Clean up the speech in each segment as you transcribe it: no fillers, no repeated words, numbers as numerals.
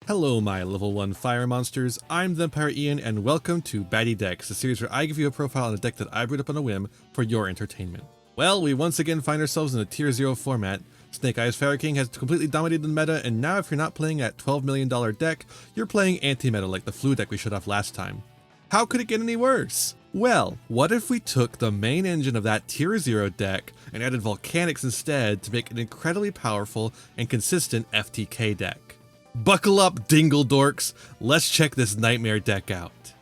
Hello my level 1 fire monsters, I'm the Empire Ian and welcome to Batty Decks, a series where I give you a profile on a deck that I brewed up on a whim for your entertainment. Well, we once again find ourselves in a tier 0 format. Snake-Eyes Fire King has completely dominated the meta, and now if you're not playing at $12 million deck, you're playing anti-meta like the flu deck we showed off last time. How could it get any worse? Well, what if we took the main engine of that tier 0 deck and added Volcanics instead to make an incredibly powerful and consistent FTK deck? Buckle up, dingle dorks, let's check this nightmare deck out.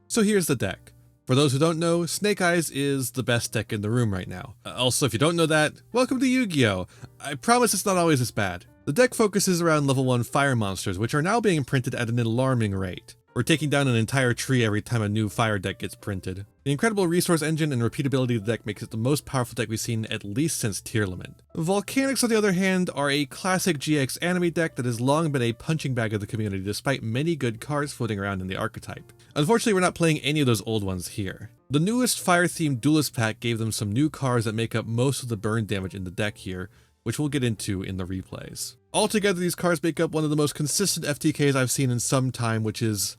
So here's the deck. For those who don't know, Snake-Eyes is the best deck in the room right now. Also, if you don't know that, welcome to Yu-Gi-Oh! I promise it's not always this bad. The deck focuses around level 1 fire monsters, which are now being printed at an alarming rate. We're taking down an entire tree every time a new fire deck gets printed. The incredible resource engine and repeatability of the deck makes it the most powerful deck we've seen at least since Tier Limit. Volcanics, on the other hand, are a classic GX anime deck that has long been a punching bag of the community despite many good cards floating around in the archetype. Unfortunately, we're not playing any of those old ones here. The newest fire-themed Duelist pack gave them some new cards that make up most of the burn damage in the deck here, which we'll get into in the replays. Altogether, these cards make up one of the most consistent FTKs I've seen in some time, which is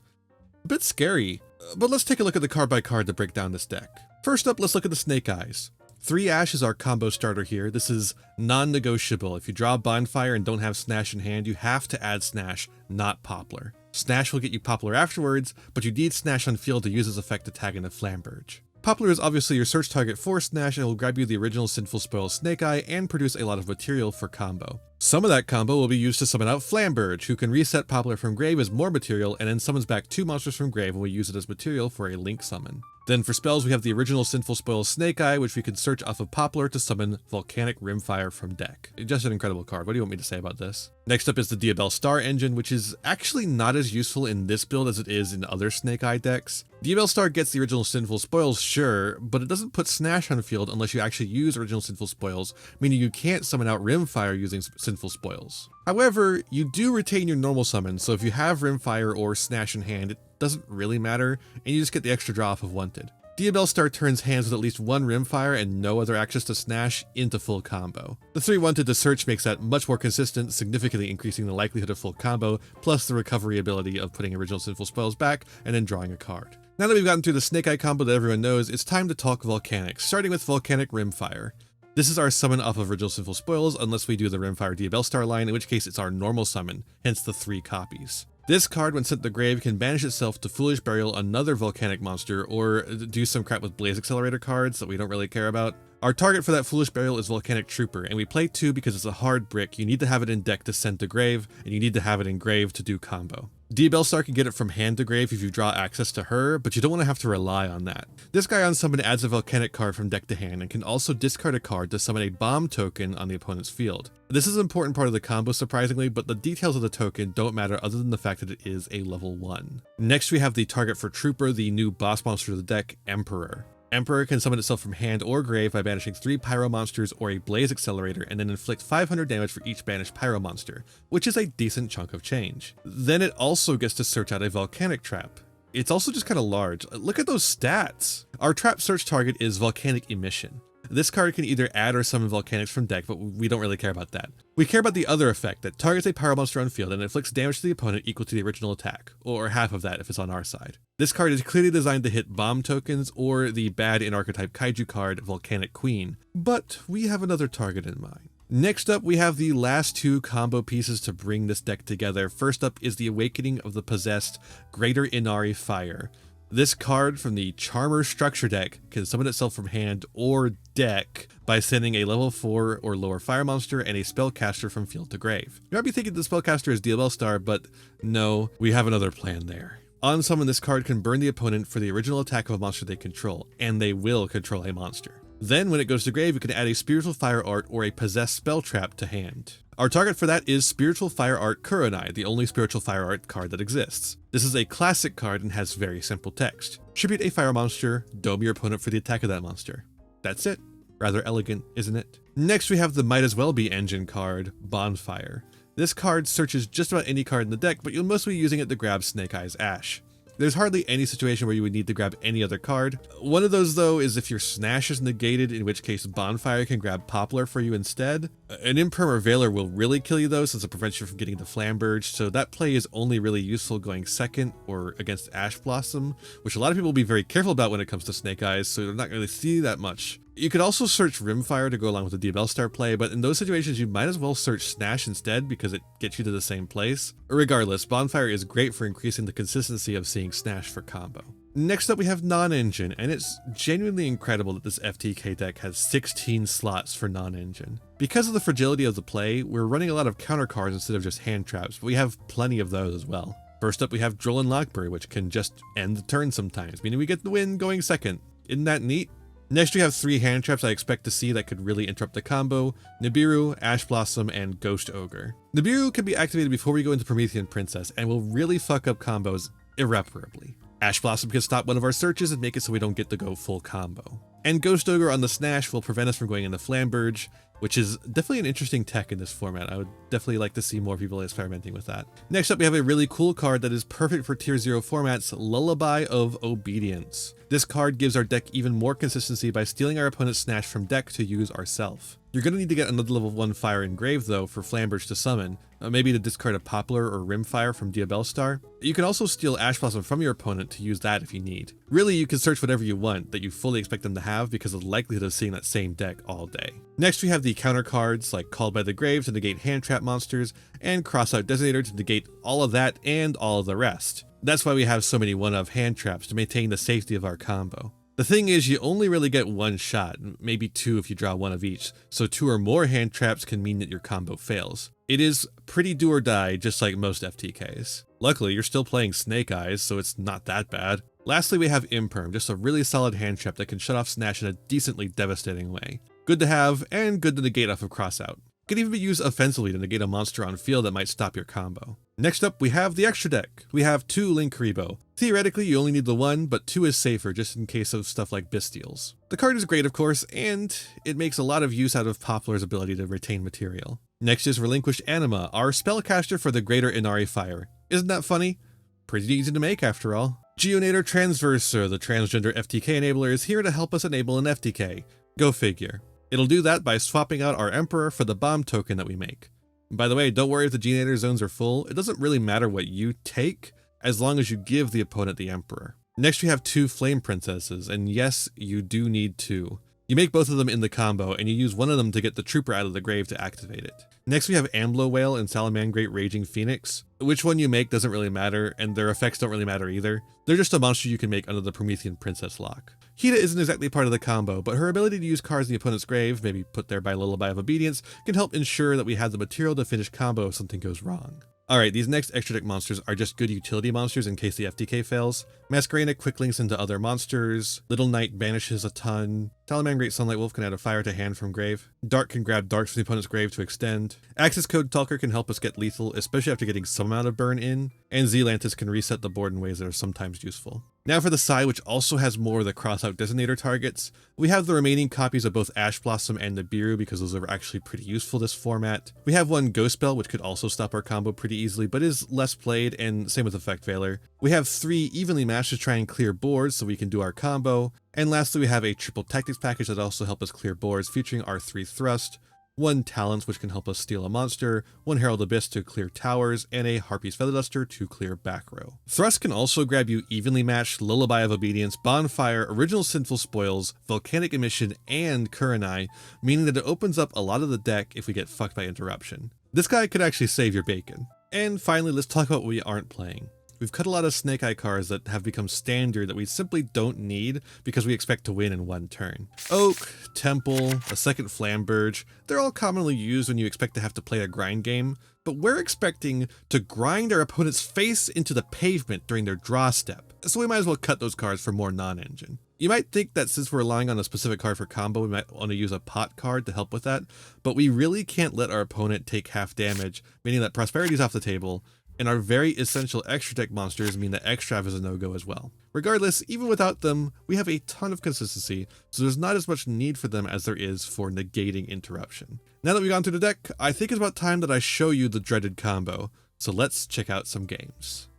a bit scary. But let's take a look at the card by card to break down this deck. First up, let's look at the Snake-Eyes. 3 Ash is our combo starter here. This is non-negotiable. If you draw Bonfire and don't have Snash in hand, you have to add Snash, not Poplar. Snash will get you Poplar afterwards, but you need Snash on field to use this effect to tag into Flamberge. Poplar is obviously your search target for Snash and will grab you the original Sinful Spoil Snake-Eye and produce a lot of material for combo. Some of that combo will be used to summon out Flamberge, who can reset Poplar from grave as more material and then summons back 2 monsters from grave when we use it as material for a link summon. Then for spells we have the original Sinful Spoil Snake-Eye, which we can search off of Poplar to summon Volcanic Rimfire from deck. Just an incredible card. What do you want me to say about this? Next up is the Diabell Star engine, which is actually not as useful in this build as it is in other Snake-Eye decks. Diabell Star gets the original Sinful Spoils, sure, but it doesn't put Snash on field unless you actually use original Sinful Spoils, meaning you can't summon out Rimfire using Sinful Spoils. However, you do retain your normal summon, so if you have Rimfire or Snash in hand, it doesn't really matter, and you just get the extra draw off of Wanted. Diabell Star turns hands with at least 1 Rimfire and no other access to Snash into full combo. The 3 Wanted to search makes that much more consistent, significantly increasing the likelihood of full combo, plus the recovery ability of putting original Sinful Spoils back and then drawing a card. Now that we've gotten through the Snake-Eye combo that everyone knows, it's time to talk Volcanics, starting with Volcanic Rimfire. This is our summon off of original Sinful Spoils unless we do the Rimfire Diabell Star line, in which case it's our normal summon, hence the 3 copies. This card, when sent to the grave, can banish itself to Foolish Burial another Volcanic monster, or do some crap with Blaze Accelerator cards that we don't really care about. Our target for that Foolish Burial is Volcanic Trooper, and we play 2 because it's a hard brick. You need to have it in deck to send to grave, and you need to have it in grave to do combo. Diabell Star can get it from hand to grave if you draw access to her, but you don't want to have to rely on that. This guy on summon adds a Volcanic card from deck to hand and can also discard a card to summon a bomb token on the opponent's field. This is an important part of the combo surprisingly, but the details of the token don't matter other than the fact that it is a level 1. Next we have the target for Trooper, the new boss monster of the deck, Emperor. Emperor can summon itself from hand or grave by banishing 3 Pyro monsters or a Blaze Accelerator and then inflict 500 damage for each banished Pyro monster, which is a decent chunk of change. Then it also gets to search out a Volcanic trap. It's also just kind of large. Look at those stats! Our trap search target is Volcanic Emission. This card can either add or summon Volcanics from deck, but we don't really care about that. We care about the other effect that targets a Pyro monster on field and inflicts damage to the opponent equal to the original attack, or half of that if it's on our side. This card is clearly designed to hit bomb tokens or the bad in archetype kaiju card Volcanic Queen, but we have another target in mind. Next up, we have the last 2 combo pieces to bring this deck together. First up is the Awakening of the Possessed Greater Inari Fire. This card from the Charmer Structure deck can summon itself from hand or deck by sending a level 4 or lower fire monster and a spellcaster from field to grave. You might be thinking the spellcaster is Diabell Star, but no, we have another plan there. On summon, this card can burn the opponent for the original attack of a monster they control, and they will control a monster. Then when it goes to grave, you can add a Spiritual Fire Art or a Possessed Spell Trap to hand. Our target for that is Spiritual Fire Art Kuronai, the only Spiritual Fire Art card that exists. This is a classic card and has very simple text. Tribute a fire monster, dome your opponent for the attack of that monster. That's it. Rather elegant, isn't it? Next we have the Might As Well Be engine card, Bonfire. This card searches just about any card in the deck, but you'll mostly be using it to grab Snake-Eyes Ash. There's hardly any situation where you would need to grab any other card. One of those though is if your Snash is negated, in which case Bonfire can grab Poplar for you instead. An Imperm or Veiler will really kill you though, since it prevents you from getting the Flamberge, so that play is only really useful going second or against Ash Blossom, which a lot of people will be very careful about when it comes to Snake Eyes, so you're not going to see that much. You could also search Rimfire to go along with the Diabellstar play, but in those situations you might as well search Snash instead because it gets you to the same place. Regardless, Bonfire is great for increasing the consistency of seeing Snash for combo. Next up we have non-engine, and it's genuinely incredible that this FTK deck has 16 slots for non-engine. Because of the fragility of the play, we're running a lot of counter cards instead of just hand traps, but we have plenty of those as well. First up we have Droll and Lockberry, which can just end the turn sometimes, meaning we get the win going second. Isn't that neat? Next we have 3 hand traps I expect to see that could really interrupt the combo: Nibiru, Ash Blossom, and Ghost Ogre. Nibiru can be activated before we go into Promethean Princess and will really fuck up combos irreparably. Ash Blossom can stop one of our searches and make it so we don't get to go full combo. And Ghost Ogre on the Snash will prevent us from going into Flamberge, which is definitely an interesting tech in this format. I would definitely like to see more people experimenting with that. Next up we have a really cool card that is perfect for tier 0 formats, Lullaby of Obedience. This card gives our deck even more consistency by stealing our opponent's Snash from deck to use ourself. You're going to need to get another level 1 Fire Engrave though for Flamberge to summon, maybe to discard a Poplar or Rimfire from Diabellstar. You can also steal Ash Blossom from your opponent to use that if you need. Really, you can search whatever you want that you fully expect them to have because of the likelihood of seeing that same deck all day. Next we have the counter cards like Called by the Grave to negate hand trap monsters, and Crossout Designator to negate all of that and all of the rest. That's why we have so many one-of hand traps to maintain the safety of our combo. The thing is, you only really get one shot, maybe 2 if you draw 1 of each, so 2 or more hand traps can mean that your combo fails. It is pretty do or die, just like most FTKs. Luckily, you're still playing Snake Eyes, so it's not that bad. Lastly, we have Imperm, just a really solid hand trap that can shut off Snash in a decently devastating way. Good to have, and good to negate off of Crossout. Could even be used offensively to negate a monster on field that might stop your combo. Next up, we have the extra deck. We have 2 Linkuriboh. Theoretically, you only need the 1, but 2 is safer just in case of stuff like Bystials. The card is great, of course, and it makes a lot of use out of Poplar's ability to retain material. Next is Relinquished Anima, our spellcaster for the Greater Inari Fire. Isn't that funny? Pretty easy to make after all. Geonator Transverser, the transgender FTK enabler, is here to help us enable an FTK. Go figure. It'll do that by swapping out our Emperor for the bomb token that we make. By the way, don't worry if the Geonator zones are full, it doesn't really matter what you take, as long as you give the opponent the Emperor. Next we have 2 Flame Princesses, and yes, you do need 2. You make both of them in the combo, and you use one of them to get the Trooper out of the grave to activate it. Next we have Amblo Whale and Salamangreat Raging Phoenix. Which one you make doesn't really matter, and their effects don't really matter either. They're just a monster you can make under the Promethean Princess lock. Hida isn't exactly part of the combo, but her ability to use cards in the opponent's grave, maybe put there by Lullaby of Obedience, can help ensure that we have the material to finish combo if something goes wrong. Alright, these next extra deck monsters are just good utility monsters in case the FTK fails. Masquerena quick links into other monsters, Little Knight banishes a ton, Salamangreat Sunlight Wolf can add a fire to hand from grave, Dark can grab darks from the opponent's grave to extend, Access Code Talker can help us get lethal, especially after getting some amount of burn in, and Zealantis can reset the board in ways that are sometimes useful. Now for the side, which also has more of the Crossout Designator targets, we have the remaining copies of both Ash Blossom and Nibiru because those are actually pretty useful this format. We have 1 Ghost Spell, which could also stop our combo pretty easily, but is less played, and same with Effect Veiler. We have 3 Evenly Matched to try and clear boards so we can do our combo. And lastly, we have a triple tactics package that also help us clear boards, featuring our 3 Thrust, 1 Talents, which can help us steal a monster, 1 Herald Abyss to clear towers, and a Harpy's Feather Duster to clear back row. Thrust can also grab you Evenly Matched, Lullaby of Obedience, Bonfire, Original Sinful Spoils, Volcanic Emission, and Kurenai, meaning that it opens up a lot of the deck if we get fucked by interruption. This guy could actually save your bacon. And finally, let's talk about what we aren't playing. We've cut a lot of Snake Eye cards that have become standard that we simply don't need because we expect to win in 1 turn. Oak, Temple, a second Flamberge, they're all commonly used when you expect to have to play a grind game, but we're expecting to grind our opponent's face into the pavement during their draw step, so we might as well cut those cards for more non-engine. You might think that since we're relying on a specific card for combo, we might want to use a pot card to help with that, but we really can't let our opponent take half damage, meaning that Prosperity's off the table, and our very essential extra deck monsters mean that Extrav is a no-go as well. Regardless, even without them, we have a ton of consistency, so there's not as much need for them as there is for negating interruption. Now that we've gone through the deck, I think it's about time that I show you the dreaded combo, so let's check out some games.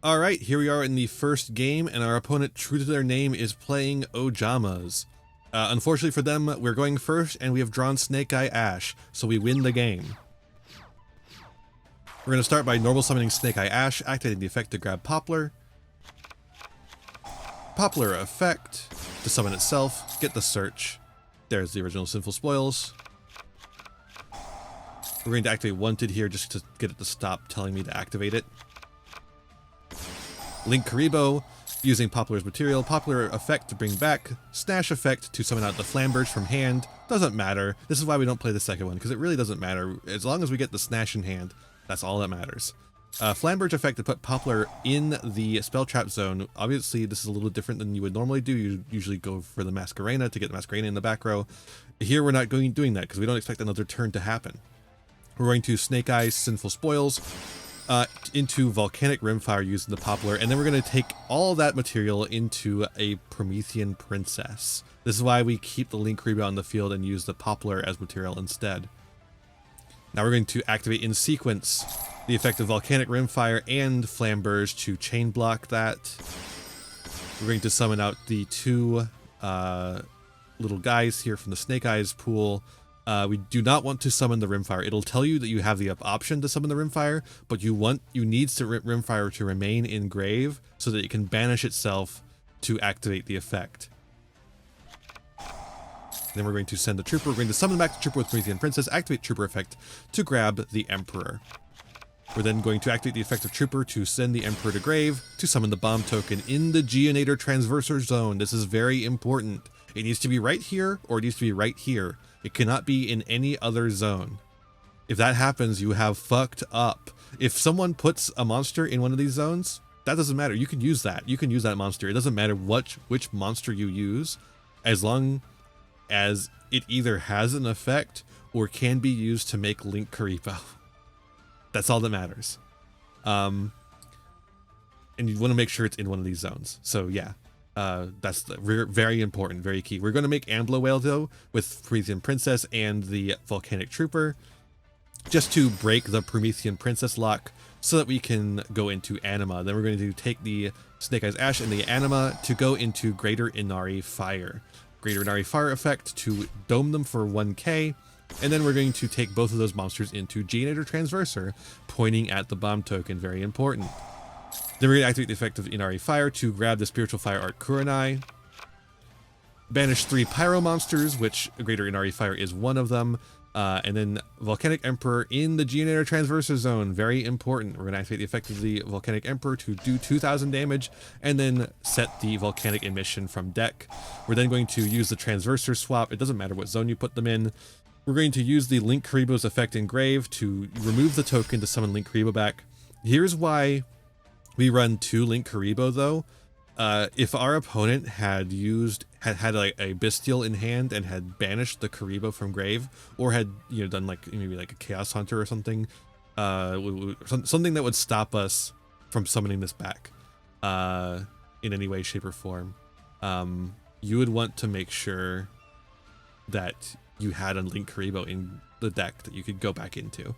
Alright, here we are in the first game, and our opponent, true to their name, is playing Ojamas. Unfortunately for them, we're going first, and we have drawn Snake-Eye Ash, so we win the game. We're going to start by normal summoning Snake-Eye Ash, activating the effect to grab Poplar. Poplar effect to summon itself, get the search. There's the original Sinful Spoils. We're going to activate Wanted here just to get it to stop telling me to activate it. Link Karibo, using Poplar's material, Poplar effect to bring back, Snash effect to summon out the Flamberge from hand. Doesn't matter. This is why we don't play the second one, because it really doesn't matter. As long as we get the Snash in hand, that's all that matters. Flamberge effect to put Poplar in the spell trap zone. Obviously, this is a little different than you would normally do. You usually go for the Masquerena to get the Masquerena in the back row. Here we're not doing that because we don't expect another turn to happen. We're going to Snake Eyes Sinful Spoils into Volcanic Rimfire using the Poplar, and then we're going to take all that material into a Promethean Princess. This is why we keep the Link Karibo on the field and use the Poplar as material instead. Now we're going to activate in sequence the effect of Volcanic Rimfire and Flamberge to chain block that. We're going to summon out the two little guys here from the Snake Eyes pool. We do not want to summon the Rimfire. It'll tell you that you have the option to summon the Rimfire, but you need the Rimfire to remain in grave so that it can banish itself to activate the effect. Then we're going to send the Trooper. We're going to summon back the Trooper with Promethean Princess, activate Trooper effect to grab the Emperor. We're then going to activate the effect of Trooper to send the Emperor to grave to summon the bomb token in the Geonator Transversor zone. This is very important. It needs to be right here, or it needs to be right here. It cannot be in any other zone. If that happens, you have fucked up. If someone puts a monster in one of these zones, that doesn't matter. You can use that. You can use that monster. It doesn't matter which monster you use, as long as it either has an effect or can be used to make Link Karibo. That's all that matters. And you want to make sure it's in one of these zones. So yeah. That's very important, very key. We're going to make Ambler Whale though with Promethean Princess and the Volcanic Trooper just to break the Promethean Princess lock so that we can go into Anima. Then we're going to take the Snake Eyes Ash and the Anima to go into Greater Inari Fire. Greater Inari Fire effect to dome them for 1k, and then we're going to take both of those monsters into Geonator Transversor, pointing at the bomb token, very important. Then we're going to activate the effect of Inari Fire to grab the Spiritual Fire Art Kurenai. Banish 3 Pyro monsters, which Greater Inari Fire is one of them. And then Volcanic Emperor in the Geonator Transversor zone, very important. We're going to activate the effect of the Volcanic Emperor to do 2000 damage, and then set the Volcanic Emission from deck. We're then going to use the Transversor swap. It doesn't matter what zone you put them in. We're going to use the Link Karibo's effect in Grave to remove the token to summon Link Karibo back. Here's why we run 2 Link Karibo though. If our opponent had like a Bestial in hand and had banished the Karibo from Grave, or had done like maybe like a Chaos Hunter or something, something that would stop us from summoning this back in any way, shape, or form, you would want to make sure that you had a Link Karibo in the deck that you could go back into.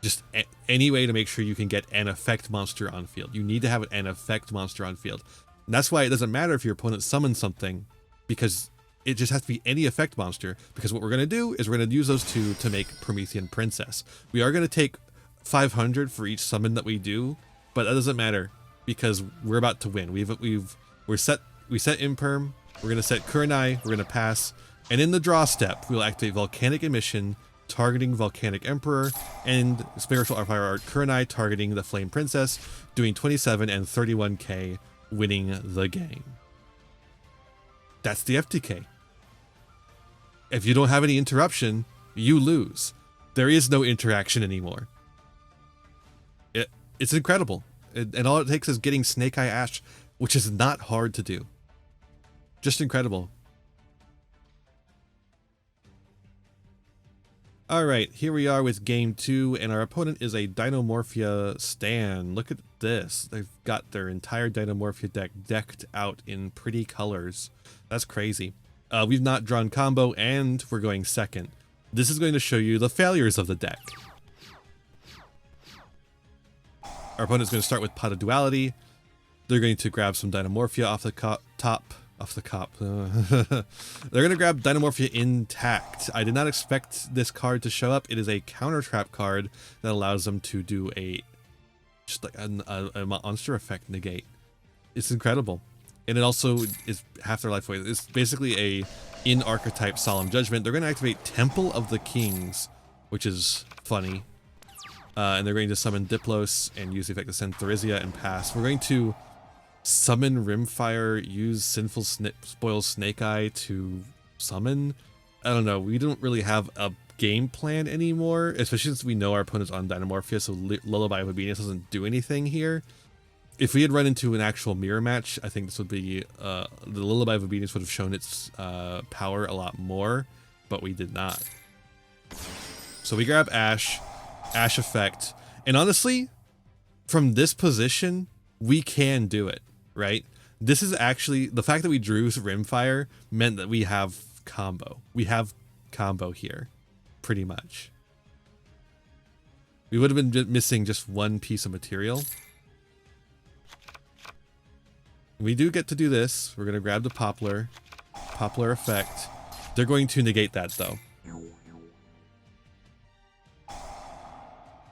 Just any way to make sure you can get an effect monster on field. You need to have an effect monster on field. And that's why it doesn't matter if your opponent summons something, because it just has to be any effect monster. Because what we're going to do is we're going to use those two to make Promethean Princess. We are going to take 500 for each summon that we do, but that doesn't matter because we're about to win. We set Imperm. We're going to set Kurenai. We're going to pass, and in the draw step, we'll activate Volcanic Emission, targeting Volcanic Emperor, and Spiritual Fire Art Kurenai targeting the Flame Princess, doing 27 and 31k, winning the game. That's the FTK. If you don't have any interruption, you lose. There is no interaction anymore. It's incredible. And all it takes is getting Snake-Eye Ash, which is not hard to do. Just incredible. Alright, here we are with game 2, and our opponent is a Dinomorphia Stan. Look at this. They've got their entire Dinomorphia deck decked out in pretty colors. That's crazy. We've not drawn combo, and we're going second. This is going to show you the failures of the deck. Our opponent's going to start with Pot of Duality. They're going to grab some Dynamorphia off the top. They're going to grab Dynamorphia intact. I did not expect this card to show up. It is a counter trap card that allows them to do just like a monster effect negate. It's incredible. And it also is half their life away. It's basically a in-archetype Solemn Judgment. They're going to activate Temple of the Kings, which is funny. And they're going to summon Diplos and use the effect to send Therizia and pass. We're going to summon Rimfire, use Sinful Spoil Snake-Eye to summon. I don't know. We don't really have a game plan anymore, especially since we know our opponent's on Dynamorphia, so Lullaby of Obedience doesn't do anything here. If we had run into an actual mirror match, I think this would be, the Lullaby of Obedience would have shown its power a lot more, but we did not. So we grab Ash effect, and honestly, from this position, we can do it, right? This is actually, the fact that we drew Rimfire meant that we have combo. We have combo here, pretty much. We would have been missing just one piece of material. We do get to do this. We're going to grab the Poplar effect. They're going to negate that, though.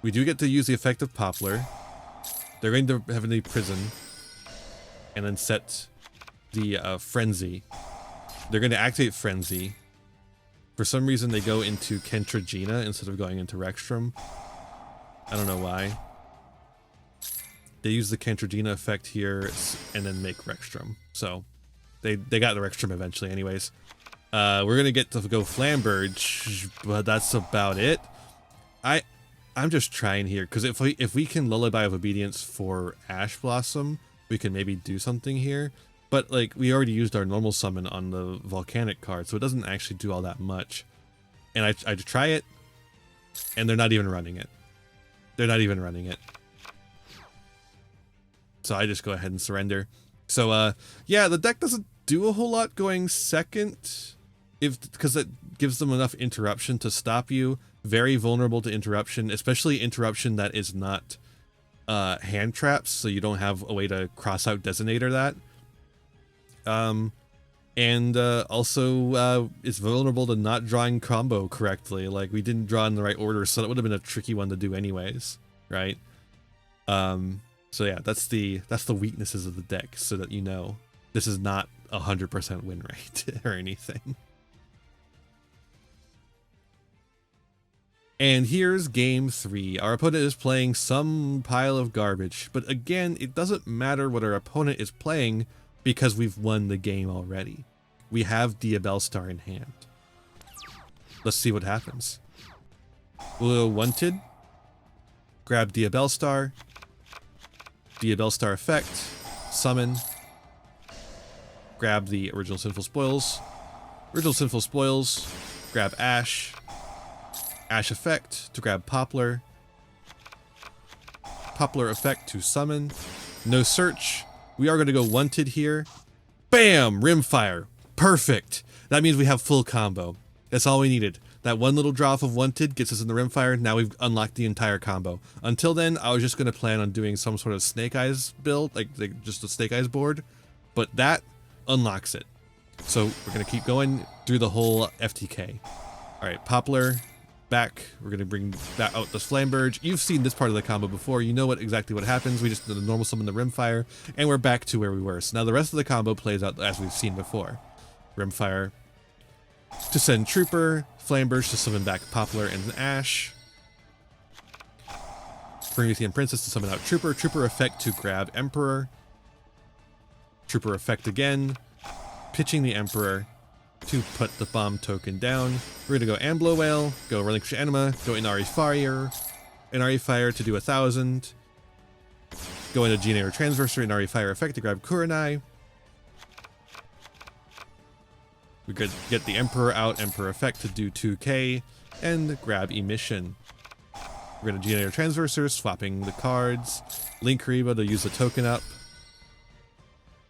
We do get to use the effect of Poplar. They're going to have a prison. And then set the Frenzy. They're going to activate Frenzy. For some reason, they go into Kentragina instead of going into Rexstrom. I don't know why. They use the Kentragina effect here and then make Rexstrom. So they got the Rexstrom eventually anyways. We're going to get to go Flamberge, but that's about it. I'm just trying here, because if we can Lullaby of Obedience for Ash Blossom, we can maybe do something here. But like, we already used our normal summon on the Volcanic card, so it doesn't actually do all that much. And I try it, and they're not even running it. They're not even running it. So I just go ahead and surrender. So yeah, the deck doesn't do a whole lot going second, because it gives them enough interruption to stop you. Very vulnerable to interruption, especially interruption that is not hand traps, so you don't have a way to cross out Designator that. And also it's vulnerable to not drawing combo correctly. Like, we didn't draw in the right order, so that would have been a tricky one to do anyways, right? So yeah, that's the weaknesses of the deck, so that you know this is not 100% win rate or anything. And here's game 3. Our opponent is playing some pile of garbage, but again, it doesn't matter what our opponent is playing because we've won the game already. We have Diabellstar in hand. Let's see what happens. We'll go Wanted, grab Diabellstar, Diabellstar effect, summon, grab the original Sinful Spoils, grab Ash effect to grab Poplar effect to summon, no search. We are going to go Wanted here. Bam! Rimfire. Perfect. That means we have full combo. That's all we needed. That one little draw off of Wanted gets us in the Rimfire. Now we've unlocked the entire combo. Until then, I was just going to plan on doing some sort of Snake Eyes build, like just a Snake Eyes board, but that unlocks it. So we're going to keep going through the whole FTK. All right, Poplar back. We're going to bring that out the Flamberge. You've seen this part of the combo before. You know exactly what happens. We just did a normal summon the Rimfire, and we're back to where we were. So now the rest of the combo plays out as we've seen before. Rimfire to send Trooper, Flamberge to summon back Poplar and Ash, Promethean Princess to summon out Trooper, Trooper effect to grab Emperor, Trooper effect again, pitching the Emperor to put the bomb token down. We're going to go Amblo Whale, go Relinquish Anima, go Inari Fire to do 1,000, go into Generator Transverser, Inari Fire effect to grab Kurenai. We could get the Emperor out, Emperor effect to do 2k, and grab Emission. We're going to Generator Transverser, swapping the cards, Link Kariba to use the token up,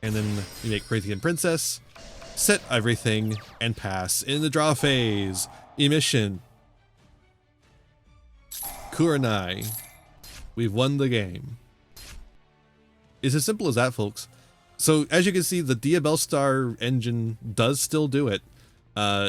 and then we make Promethean Princess, set everything, and pass in the draw phase. Emission. Kurenai. We've won the game. It's as simple as that, folks. So as you can see, the Diabell Star engine does still do it,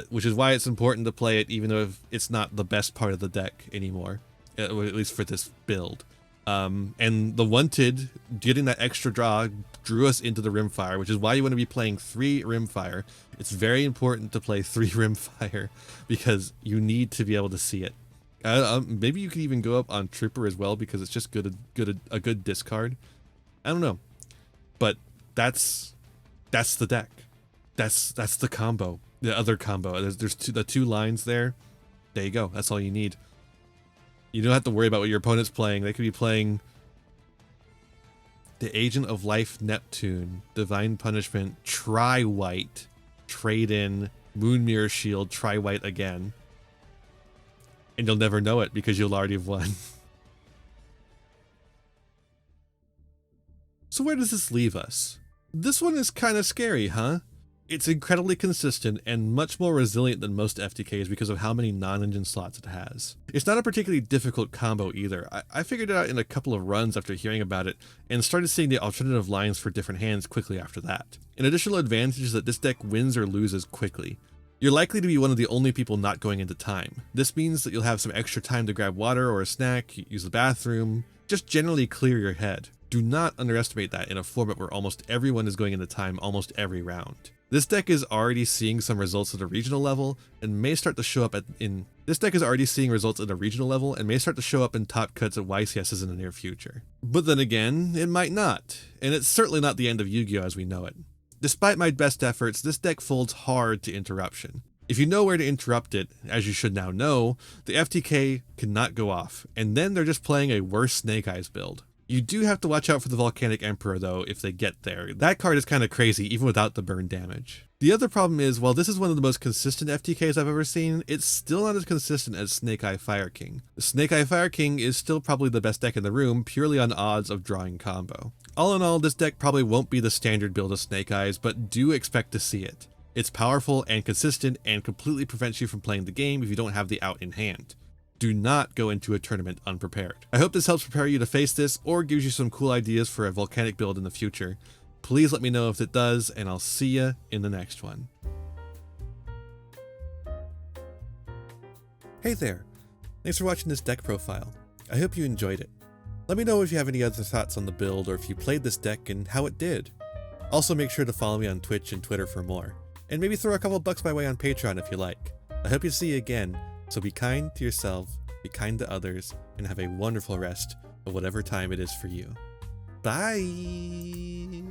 which is why it's important to play it, even though it's not the best part of the deck anymore, at least for this build. And the Wanted, getting that extra draw, drew us into the Rimfire, which is why you want to be playing 3 Rimfire. It's very important to play 3 Rimfire because you need to be able to see it. Maybe you could even go up on Trooper as well because it's just a good discard. I don't know, but that's the deck. That's the combo. The other combo. There's the 2 lines there. There you go. That's all you need. You don't have to worry about what your opponent's playing. They could be playing the Agent of Life Neptune, Divine Punishment, Tri-White, Trade In, Moon Mirror Shield, Tri-White again. And you'll never know it because you'll already have won. So where does this leave us? This one is kind of scary, huh? It's incredibly consistent and much more resilient than most FTKs because of how many non-engine slots it has. It's not a particularly difficult combo either. I figured it out in a couple of runs after hearing about it and started seeing the alternative lines for different hands quickly after that. An additional advantage is that this deck wins or loses quickly. You're likely to be one of the only people not going into time. This means that you'll have some extra time to grab water or a snack, use the bathroom, just generally clear your head. Do not underestimate that in a format where almost everyone is going into time almost every round. This deck is already seeing some results at a regional level and may start to show up in top cuts at YCSs in the near future. But then again, it might not, and it's certainly not the end of Yu-Gi-Oh as we know it. Despite my best efforts, this deck folds hard to interruption. If you know where to interrupt it, as you should now know, the FTK cannot go off, and then they're just playing a worse Snake-Eyes build. You do have to watch out for the Volcanic Emperor though if they get there. That card is kind of crazy even without the burn damage. The other problem is, while this is one of the most consistent FTKs I've ever seen, it's still not as consistent as Snake-Eye Fire King. The Snake-Eye Fire King is still probably the best deck in the room purely on odds of drawing combo. All in all, this deck probably won't be the standard build of Snake-Eyes, but do expect to see it. It's powerful and consistent and completely prevents you from playing the game if you don't have the out in hand. Do not go into a tournament unprepared. I hope this helps prepare you to face this or gives you some cool ideas for a Volcanic build in the future. Please let me know if it does, and I'll see ya in the next one. Hey there! Thanks for watching this deck profile. I hope you enjoyed it. Let me know if you have any other thoughts on the build or if you played this deck and how it did. Also make sure to follow me on Twitch and Twitter for more. And maybe throw a couple bucks my way on Patreon if you like. I hope you see you again. So be kind to yourself, be kind to others, and have a wonderful rest of whatever time it is for you. Bye!